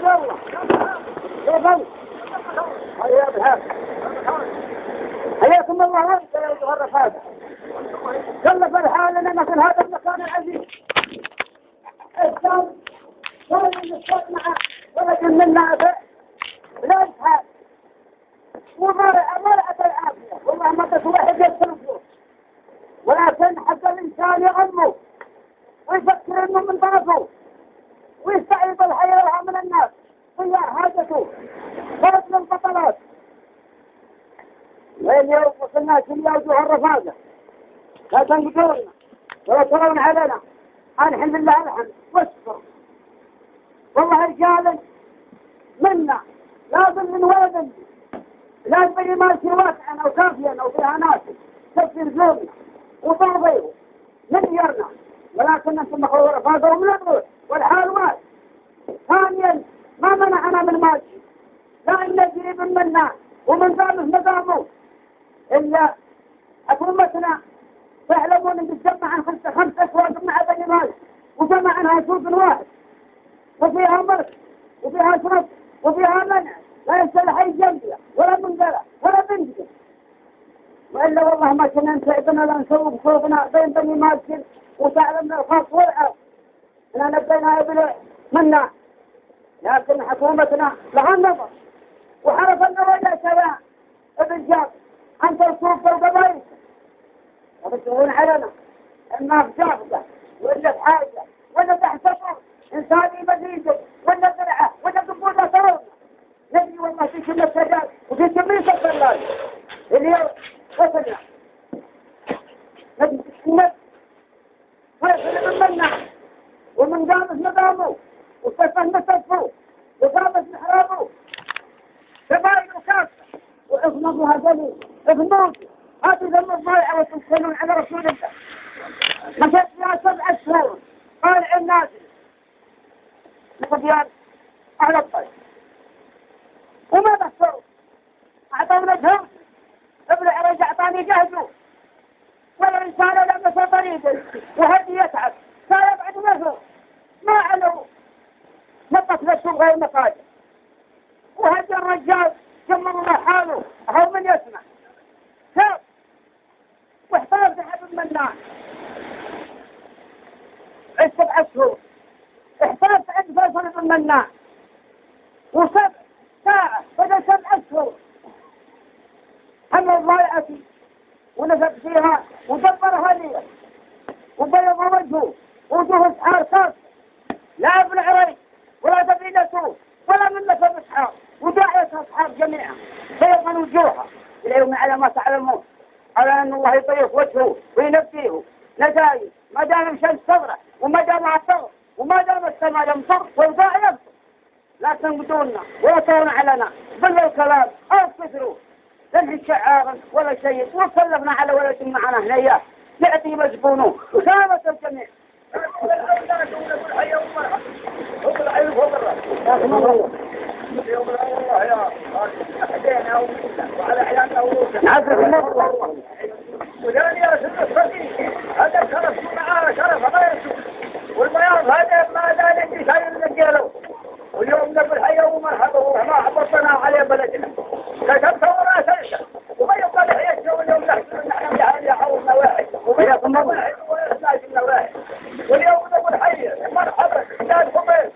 يلا يلا هيا بالحق حياكم الله وانت يا ايها الرفاق. كلف الحال اننا في هذا المكان العزيز الثاني كل نستطمع ولكن منا لا يفعل ومرأة العافية والله ما تتوحد يتصرفه، ولكن حتى الإنسان يغمه ويفكر انه من طرفه ويستعيد الحياة من الناس ويا حاجته فرد من البطلات. واليوم وصلنا كل وجوه الرفاقة لا تنقلونا ولا ترون علينا الحمد لله الحمد والشكر. والله رجالا منا لازم من ولد لازم اللي ماشي واسعا او كافيا او فيها ناس تكسر زورنا وترضيه من يرنا، ولكن انتم مخلوق رفاقة ومن الروح والحال واحد. ثانيا ما منعنا من ماشي لا ان نجري منا ومن ذلك نظامه الا حكومتنا تعلمون ان تجمع عن خمس اسواق مع بني مالك وجمع عنها سوق واحد وفيها مرك وفيها شرط وفيها منع لا يصلح اي جنبيه ولا منقله ولا بنتك، والا والله ما كنا نساعدنا لا نسوق سوقنا بين بني مالك وتعلمنا الخاص والعام. احنا نبينا منا، لكن حكومتنا لها النظر وحرف النوايا سواء الرجال عن ترسوق القبائل وبتقولون علينا اما في جافة ولا بحاجة ولا تحت صفر انساني مزيد ولا زرعة ولا قبولة ترون نبي والله في كل السجاد وفي كمية الضلال اليوم وصلنا نبي النبي ويصل من منا ومن قامت نظامه وصفه صفه وقامت محرابه قبائل وكافة وإغمضوا هذول إغمضوا هذه ذنب الضائعة وتنسلون على رسول الله. مشت فيها 7 شهور طالع النازل لصبيان أهل الطريق وما بحثوا أعطونا جهد ابن عريج أعطاني جهده ولا رسالة لمسة طريقه وهدي يتعب صار يبعد مثله ما علوا نطت للسوق غير مفاجئ وهدي الرجال جمر الله حاله هو من يسمع شاف واحتاج حب المنان 7 شهور احتاج عند فيصل بن منان و7 ساعة بدل 7 أشهر حمل ضائعتي ونفق فيها ودبرها لي وبيض وجهه وجوه اسحار كاف لا ابن عري ولا دبيلته ولا من نفس اسحار وداعية اصحاب جميعا بيضا وجوها اليوم على ما تعلمون على ان الله يطيف وجهه وينبيه نزايد ما دام شمس صغره وما دام عطر وما دام السماء يمطر والضاء يبطر. لا تنقدونا ولا ترون علينا بل الكلام او كثروا لنحن شعارا ولا شيء وكلفنا على ولد معنا هنياه يأتي مزبونه وسامة الجميع. وعلى عيالنا وروسنا وجاني يا سيد الصديق هذا شرف معاه شرف ما يسوء والبياض هذا ما زال يجي شيء من الجيلو واليوم نقول حيا ومرحبا وما حبطنا على بلدنا كشفت وراسلنا وما يبقى لحيته واليوم نحن يا حولنا واحد وبياكم واحد وناجمنا واحد واليوم نقول حيا مرحبا لا تخبز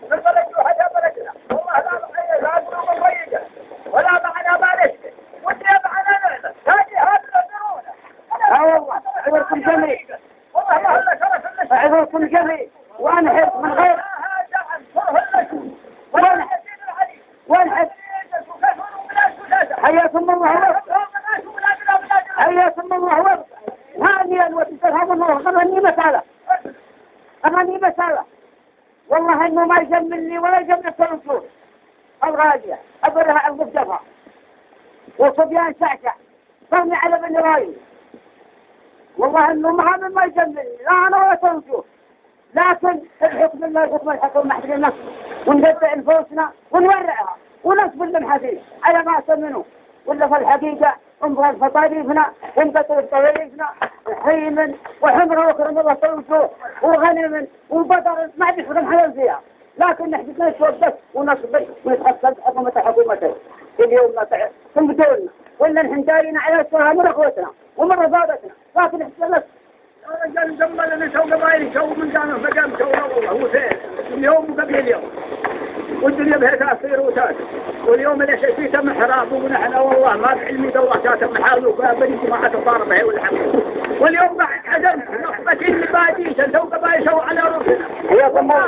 من بلدنا حيا بلدنا والله لا نحيا لا نقول من ريقه ولا معنا بالشك واللي معنا نعمة هذه هذا والله عذركم جميع والله ما هلا شرف عذركم جميع وانحب من غير وانحب حياكم الله وفق حياكم الله وفق هانيا وتفهم الله أغني مسألة والله انه ما يجملني ولا يجمل التنصور الغالية أبرها المفتفى وصبيان شعشع صرني على بني رايي والله انه ما يجملني لا انا ولا تنصور، لكن الحكم الله يحكم الحكم محدد النصر وندفع نفوسنا ونورعها ونصبر للحديث على ما سمنوا ولا في الحقيقة انظر فطاريفنا وانبطل طويفنا حيما وحمر وكرم الله توجه وغنم وبدر ما بيحكم حلال فيها لكن نحن نتوقف ونصبر ونتحصل حكومة الحكومتين اليوم ثم دولنا ولا نحن دايرين على السواها من اخوتنا ومن رفاقتنا لكن نحن الرجال جمال اللي سوى قبائل سووا من كانوا فقام سووا والله هو سير اليوم وقبل اليوم والدنيا بها تأثير وتأثير واليوم اللي شيء فيه تم حراب ونحن والله ما بعلمي الله كاتم حاله فبني جماعة الضاربة هي والحمد واليوم بعد عدم نخبتين اللي سووا قبائل سووا على رؤوسنا حياكم الله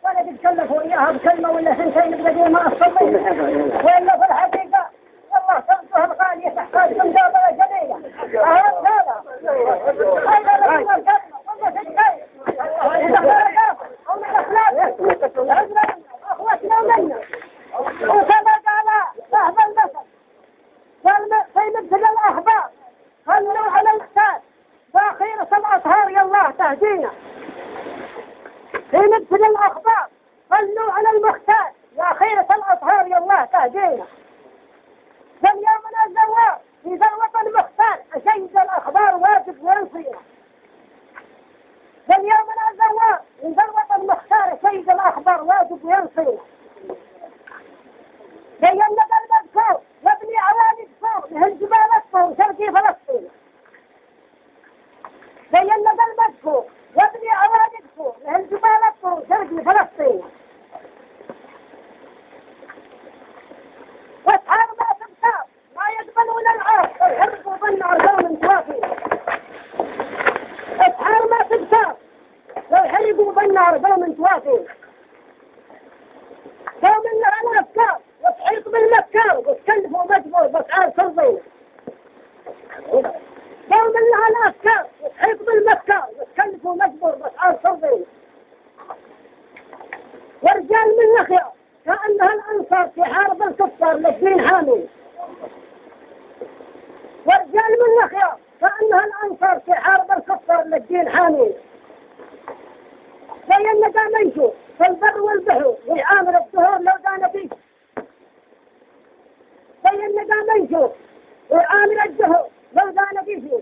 ولا تتكلفوا إياها بكلمة ولا سنتين بقدر ما أصلينا وإلا في الحقيقة والله سمتها الغالية تحتاج من جابة جميلة أهرب هذا أيضا لكم الكلمة والله سنتين إذا خرجت أو من أخلاق أخوتنا منا وكما قال صاحب المثل قال في مثل الأخبار خلوا على الإحسان وأخيرا 7 أطهار يا الله تهدينا في مثل الأخبار صلوا على المختار يا خيرة الأطهار يا الله تهدينا فاليومنا الزوار في ذروة المختار أشيد الأخبار واجب وينصينا فاليومنا الزوار في ذروة المختار أشيد الأخبار واجب وينصينا زينا المذكور يبني عوالي الصور لهل جبال الصور شرقي فلسطين زينا المذكور يبني عوالي الصور لهل جبال الصور شرقي فلسطين واسحار ما تبتار ما يقبلون العرب والحرب وظن عرضهم توافين اسحار ما تبتار والحرب وظن عرضهم توافين قوم لها الافكار وتحيط بالمكار وتكلفوا مجبور باسعار ترضين قوم لها الافكار وتحيط بالمكار وتكلفوا مجبور باسعار ترضين ورجال من نخيا كأنها الأنصار في حرب الكفار للدين حامي ورجال من نخيا كأنها الأنصار في حرب الكفار للدين حامي زي الندى منشو في البر والبحر ويعامل الدهور لو دان فيه زي الندى منشو ويعامل الدهور لو دان فيه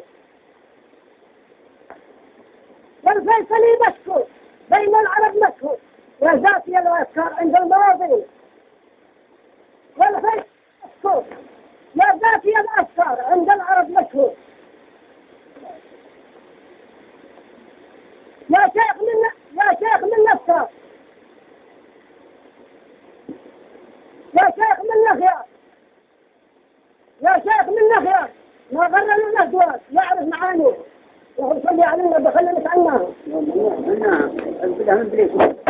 والفيصل يمسكو بين العرب مسكو وذاتي الأفكار عند المواطنين والفيصل مسكو يا ذاتي الأفكار عند العرب مشهور يا شيخ من الأفكار يا شيخ من الأخيار يا شيخ من الأخيار ما غرنا الأهدوات يعرف معانيه وهو صلي علينا بخلنا نتعناه نعم البدع من بليكم